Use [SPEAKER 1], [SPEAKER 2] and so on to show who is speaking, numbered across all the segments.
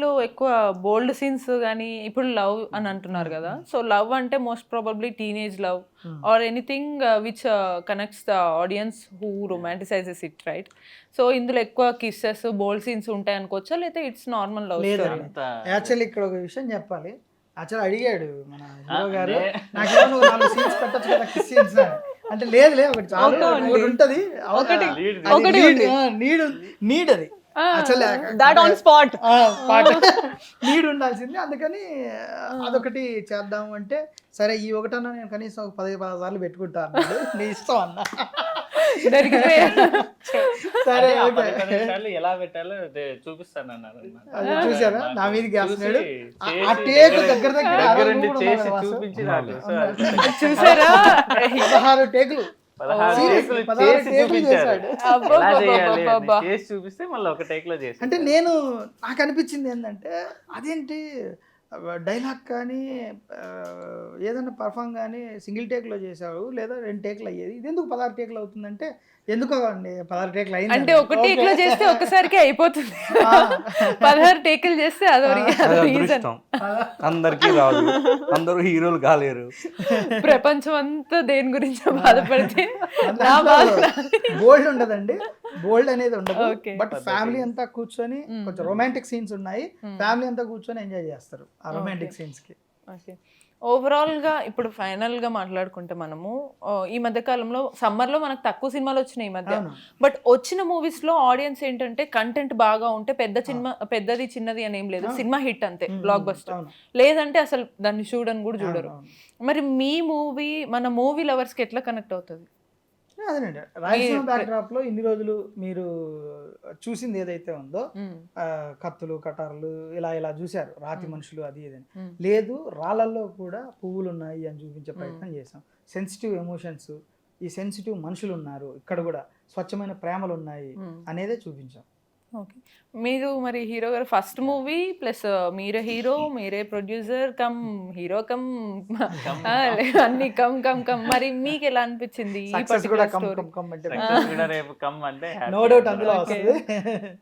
[SPEAKER 1] మూవీలో ఎక్కువ bold scenes కానీ ఇప్పుడు లవ్ అని అంటున్నారు కదా, సో లవ్ అంటే most probably teenage love or anything which connects the audience who romanticises it, right? So ఇందులో ఎక్కువ కిస్సెస్ బోల్డ్ సీన్స్ ఉంటాయి అనుకోవచ్చా, లేకపోతే it's normal love story?
[SPEAKER 2] Actually ఇక్కడ ఒక విషయం చెప్పాలి. యాక్చువల్ అడిగాడు మన హీరో గారు, నాకేమో నువ్వు 4 సీన్స్ పెట్టచ్చు కదా కిస్ సీన్స్ అంటే, లేదు ఒకటి చాలు, ఒకటి ఉంటది, నీడ్ అది
[SPEAKER 3] దట్ ఆన్ స్పాట్
[SPEAKER 2] నీడ్ ఉండాల్సింది. అందుకని అదొకటి చేద్దాం అంటే, సరే ఈ ఒకటన్నా నేను కనీసం 10-15 సార్లు పెట్టుకుంటాను, నీ ఇష్టం అన్న.
[SPEAKER 4] సరే ఎలా పెట్టాలో చూపిస్తాను అన్నారు.
[SPEAKER 2] చూసారా నా మీద గ్యాస్తున్నాడు, ఆ టేక్ దగ్గర దగ్గర
[SPEAKER 4] చేసి చూపించి
[SPEAKER 1] చూసారా
[SPEAKER 2] 16 టేకులు
[SPEAKER 4] చూపిస్తే మళ్ళీ ఒక టేక్ లో చేసి.
[SPEAKER 2] అంటే నేను నాకు అనిపించింది ఏంటంటే, అదేంటి డైలాగ్ కానీ ఏదైనా పర్ఫామ్ కానీ సింగిల్ టేక్లో చేసావు, లేదా 2 టేక్లు అయ్యేది, ఇది ఎందుకు 16 టేక్లు అవుతుందంటే, ఎందుకో అండి 16 టేక్లు అయింది
[SPEAKER 1] అంటే ఒక టేక్లో చేస్తే ఒక్కసారికి అయిపోతుంది, 16 టేకులు చేస్తే అదో రీజన్.
[SPEAKER 5] అందరికీ రాదు, అందరూ హీరోలు కాలేరు,
[SPEAKER 1] ప్రపంచం అంతా దేని గురించి బాధపడితే
[SPEAKER 2] బోల్డ్ ఉండదండి, బోల్డ్ అనేది ఉండదు. బట్ ఫ్యామిలీ అంతా కూర్చొని కొంచెం రొమాంటిక్ సీన్స్ ఉన్నాయి, ఫ్యామిలీ అంతా కూర్చొని ఎంజాయ్ చేస్తారు ఆ రొమాంటిక్ సీన్స్ కి.
[SPEAKER 1] ఓవరాల్గా ఇప్పుడు ఫైనల్గా మాట్లాడుకుంటే మనము ఈ మధ్య కాలంలో సమ్మర్లో మనకు తక్కువ సినిమాలు వచ్చినాయి ఈ మధ్య, బట్ వచ్చిన మూవీస్లో ఆడియన్స్ ఏంటంటే కంటెంట్ బాగా ఉంటే పెద్దది చిన్నది అని ఏం లేదు, సినిమా హిట్ అంతే, బ్లాక్ బస్టర్, లేదంటే అసలు దాన్ని చూడని కూడా చూడరు. మరి మీ మూవీ మన మూవీ లవర్స్కి ఎట్లా కనెక్ట్ అవుతుంది?
[SPEAKER 2] అదేనండి, రాయలసీమ బ్యాక్డ్రాప్ లో ఇన్ని రోజులు మీరు చూసింది ఏదైతే ఉందో, కత్తులు కటార్లు ఇలా చూశారు, రాతి మనుషులు అది ఇదని, లేదు రాళ్ళల్లో కూడా పువ్వులు ఉన్నాయి అని చూపించే ప్రయత్నం చేసాం. సెన్సిటివ్ ఎమోషన్స్, ఈ సెన్సిటివ్ మనుషులు ఉన్నారు ఇక్కడ కూడా, స్వచ్ఛమైన ప్రేమలు ఉన్నాయి అనేదే చూపించాం.
[SPEAKER 1] ఓకే, మీరు మరి హీరో గారు ఫస్ట్ మూవీ ప్లస్ మీరే హీరో, మీరే ప్రొడ్యూసర్ కమ్ హీరో కమ్ అన్ని కమ్ కమ్ కమ్, మరి మీకు ఎలా అనిపించింది ఈ పర్టిక్యులర్ స్టోరీ?
[SPEAKER 2] నో డౌట్ అందులో వస్తుంది.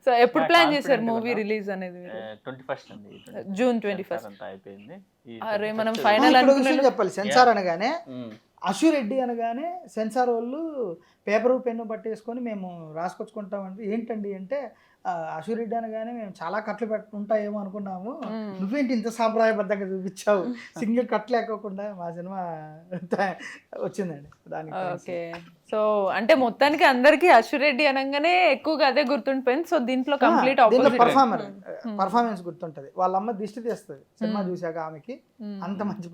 [SPEAKER 1] సో ఎప్పుడు ప్లాన్ చేశారు మూవీ రిలీజ్ అనేది?
[SPEAKER 4] 21st అండి,
[SPEAKER 1] జూన్ 21
[SPEAKER 4] అయిపోయింది.
[SPEAKER 1] అరే మనం ఫైనల్ అనుకున్నాం.
[SPEAKER 2] చెప్పాలి, సెన్సార్ అనగానే అశురెడ్డి అనగానే సెన్సార్ వాళ్ళు పేపరు పెన్ను పట్టేసుకొని మేము రాసుకొచ్చుకుంటామంటే, ఏంటండి అంటే అశురెడ్డి అనగానే మేము చాలా కట్లు ఉంటాయేమో అనుకున్నాము, నువ్వేంటి ఇంత సాంప్రదాయబద్ధంగా చూపించావు, సింగిల్ కట్ లేకోకుండా మా సినిమా వచ్చిందండి దానికి.
[SPEAKER 1] ఓకే, సో అంటే మొత్తానికి అందరికి అశురెడ్డి అనగానే ఎక్కువగా అదే గుర్తుండిపోయింది. సో దీంట్లో కంప్లీట్
[SPEAKER 2] పర్ఫార్మెన్స్ గుర్తుంటది, వాళ్ళ అమ్మ దిష్టి తీస్తుంది సినిమా చూసాక ఆమెకి, అంత మంచి